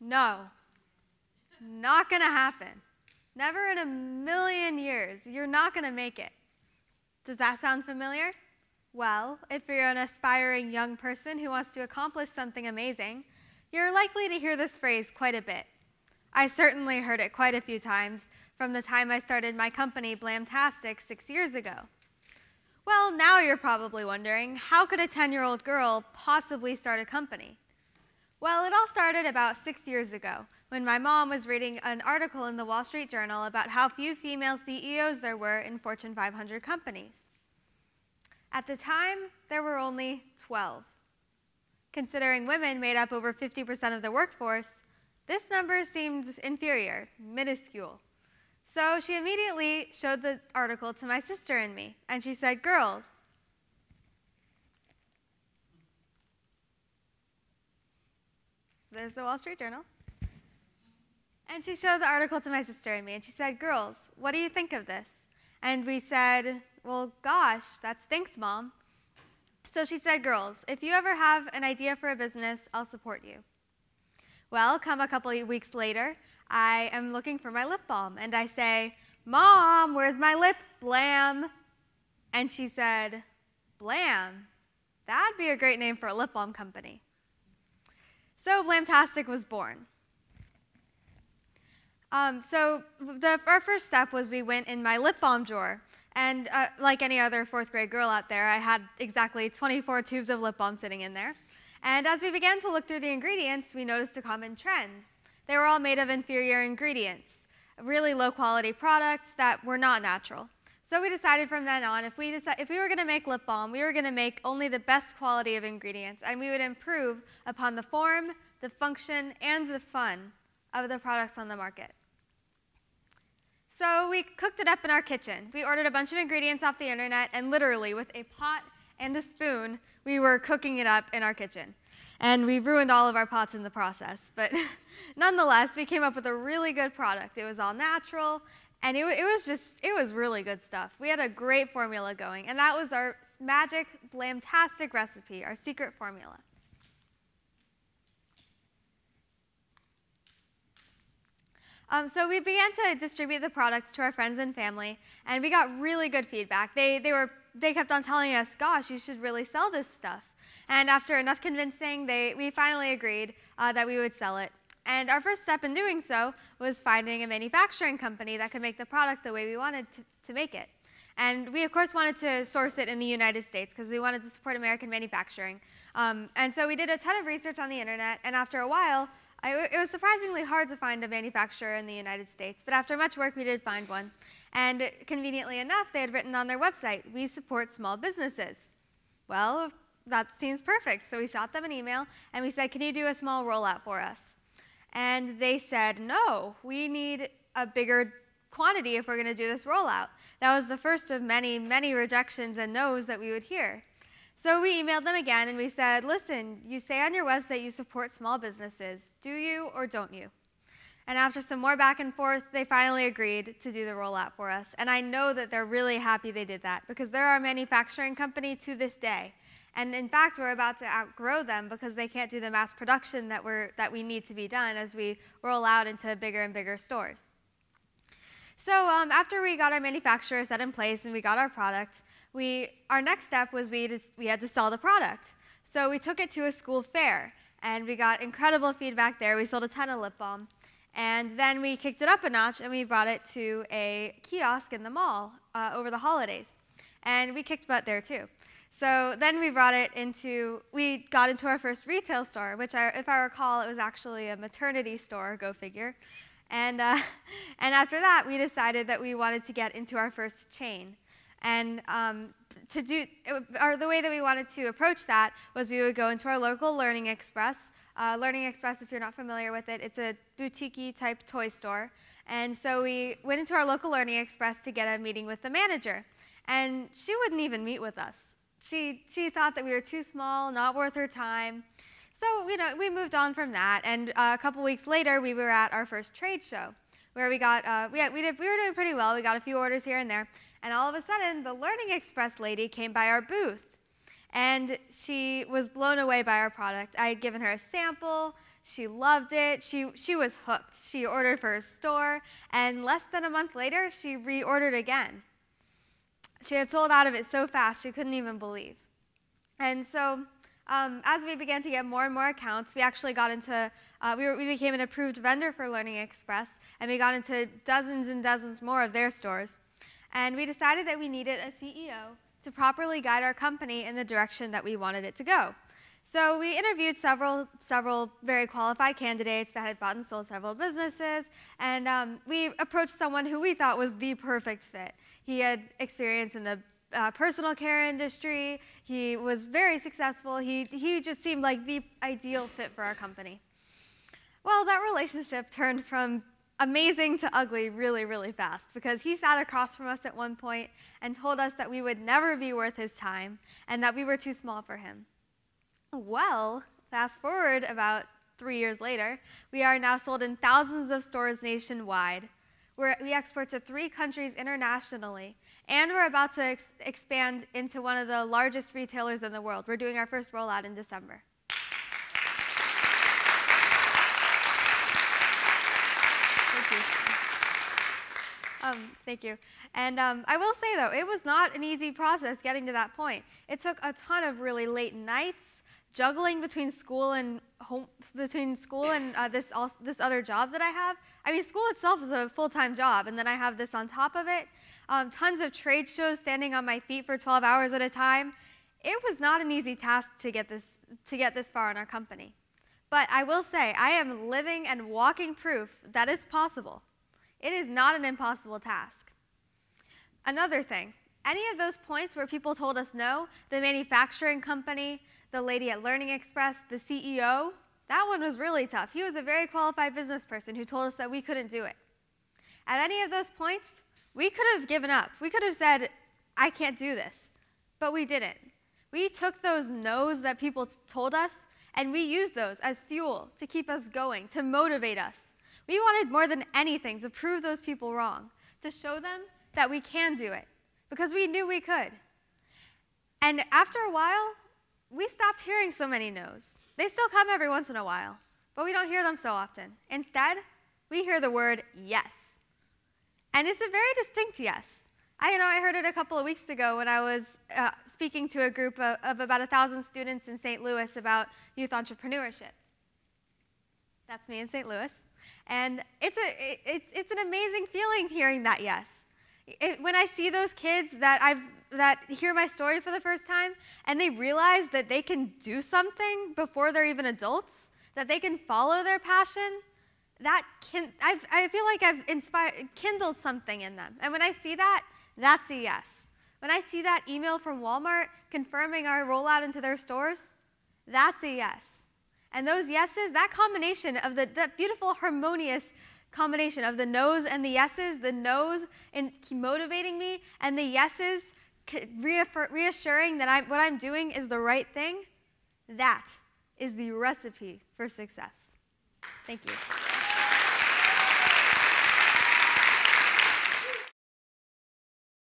No, not going to happen. Never in a million years. You're not going to make it. Does that sound familiar? Well, if you're an aspiring young person who wants to accomplish something amazing, you're likely to hear this phrase quite a bit. I certainly heard it quite a few times from the time I started my company, BLAMtastic, 6 years ago. Well, now you're probably wondering, how could a 10-year-old girl possibly start a company? Well, it all started about 6 years ago, when my mom was reading an article in the Wall Street Journal about how few female CEOs there were in Fortune 500 companies. At the time, there were only 12. Considering women made up over 50% of the workforce, this number seemed inferior, minuscule. So she immediately showed the article to my sister and me, and she said, "Girls, there's the Wall Street Journal." And she showed the article to my sister and me, and she said, "Girls, what do you think of this?" And we said, "Well, gosh, that stinks, Mom." So she said, "Girls, if you ever have an idea for a business, I'll support you." Well, come a couple of weeks later, I am looking for my lip balm, and I say, "Mom, where's my lip balm?" And she said, "Blam? That'd be a great name for a lip balm company." So BLAMtastic was born. Our first step was we went in my lip balm drawer. And like any other fourth grade girl out there, I had exactly 24 tubes of lip balm sitting in there. And as we began to look through the ingredients, we noticed a common trend. They were all made of inferior ingredients, really low-quality products that were not natural. So we decided from then on, if we were going to make lip balm, we were going to make only the best quality of ingredients, and we would improve upon the form, the function, and the fun of the products on the market. So we cooked it up in our kitchen. We ordered a bunch of ingredients off the internet, and literally with a pot and a spoon, we were cooking it up in our kitchen. And we ruined all of our pots in the process. But nonetheless, we came up with a really good product. It was all natural, and it was really good stuff. We had a great formula going, and that was our magic BLAMtastic recipe, our secret formula. So we began to distribute the products to our friends and family, and we got really good feedback. They kept on telling us, "Gosh, you should really sell this stuff." And after enough convincing, we finally agreed that we would sell it. And our first step in doing so was finding a manufacturing company that could make the product the way we wanted to make it. And we, of course, wanted to source it in the United States because we wanted to support American manufacturing. And so we did a ton of research on the internet, and after a while, it was surprisingly hard to find a manufacturer in the United States, but after much work, we did find one. And conveniently enough, they had written on their website, "We support small businesses." Well, that seems perfect. So we shot them an email, and we said, "Can you do a small rollout for us?" And they said, "No, we need a bigger quantity if we're going to do this rollout." That was the first of many, many rejections and no's that we would hear. So we emailed them again, and we said, "Listen, you say on your website you support small businesses. Do you or don't you?" And after some more back and forth, they finally agreed to do the rollout for us. And I know that they're really happy they did that, because they're our manufacturing company to this day. And in fact, we're about to outgrow them because they can't do the mass production that we need to be done as we roll out into bigger and bigger stores. So after we got our manufacturer set in place and we got our product, our next step was we had to sell the product. So we took it to a school fair, and we got incredible feedback there. We sold a ton of lip balm. And then we kicked it up a notch, and we brought it to a kiosk in the mall over the holidays. And we kicked butt there, too. So then we got into our first retail store, which, if I recall, it was actually a maternity store, go figure. And after that, we decided that we wanted to get into our first chain. And the way that we wanted to approach that was we would go into our local Learning Express. Learning Express, if you're not familiar with it, it's a boutique-y type toy store. And so we went into our local Learning Express to get a meeting with the manager. And she wouldn't even meet with us. She thought that we were too small, not worth her time. So we moved on from that. And a couple weeks later, we were at our first trade show, where we were doing pretty well. We got a few orders here and there. And all of a sudden, the Learning Express lady came by our booth. And she was blown away by our product. I had given her a sample. She loved it. She was hooked. She ordered for her store, and less than a month later, she reordered again. She had sold out of it so fast she couldn't even believe. And so as we began to get more and more accounts, we actually got into, we became an approved vendor for Learning Express, and we got into dozens and dozens more of their stores. And we decided that we needed a CEO to properly guide our company in the direction that we wanted it to go. So we interviewed several very qualified candidates that had bought and sold several businesses, and we approached someone who we thought was the perfect fit. He had experience in the personal care industry. He was very successful. He just seemed like the ideal fit for our company. Well, that relationship turned from amazing to ugly really, really fast, because he sat across from us at one point and told us that we would never be worth his time and that we were too small for him. Well, fast forward about 3 years later, we are now sold in thousands of stores nationwide. We export to 3 countries internationally, and we're about to expand into one of the largest retailers in the world. We're doing our first rollout in December. Thank you. And I will say, though, it was not an easy process getting to that point. It took a ton of really late nights, juggling between school and home, this other job that I have. I mean, school itself is a full-time job, and then I have this on top of it. Tons of trade shows, standing on my feet for 12 hours at a time. It was not an easy task to get this far in our company. But I will say, I am living and walking proof that it's possible. It is not an impossible task. Another thing, any of those points where people told us no, the manufacturing company, the lady at Learning Express, the CEO, that one was really tough. He was a very qualified business person who told us that we couldn't do it. At any of those points, we could have given up. We could have said, I can't do this. But we didn't. We took those no's that people told us, and we used those as fuel to keep us going, to motivate us. We wanted more than anything to prove those people wrong, to show them that we can do it, because we knew we could. And after a while, we stopped hearing so many no's. They still come every once in a while, but we don't hear them so often. Instead, we hear the word yes. And it's a very distinct yes. I heard it a couple of weeks ago when I was speaking to a group of about 1,000 students in St. Louis about youth entrepreneurship. That's me in St. Louis. And it's an amazing feeling hearing that yes. When I see those kids that hear my story for the first time, and they realize that they can do something before they're even adults, that they can follow their passion, I feel like I've kindled something in them. And when I see that, that's a yes. When I see that email from Walmart confirming our rollout into their stores, that's a yes. And those yeses, that combination of that beautiful, harmonious combination of the no's and the yeses, the no's in motivating me, and the yeses reassuring that what I'm doing is the right thing, that is the recipe for success. Thank you.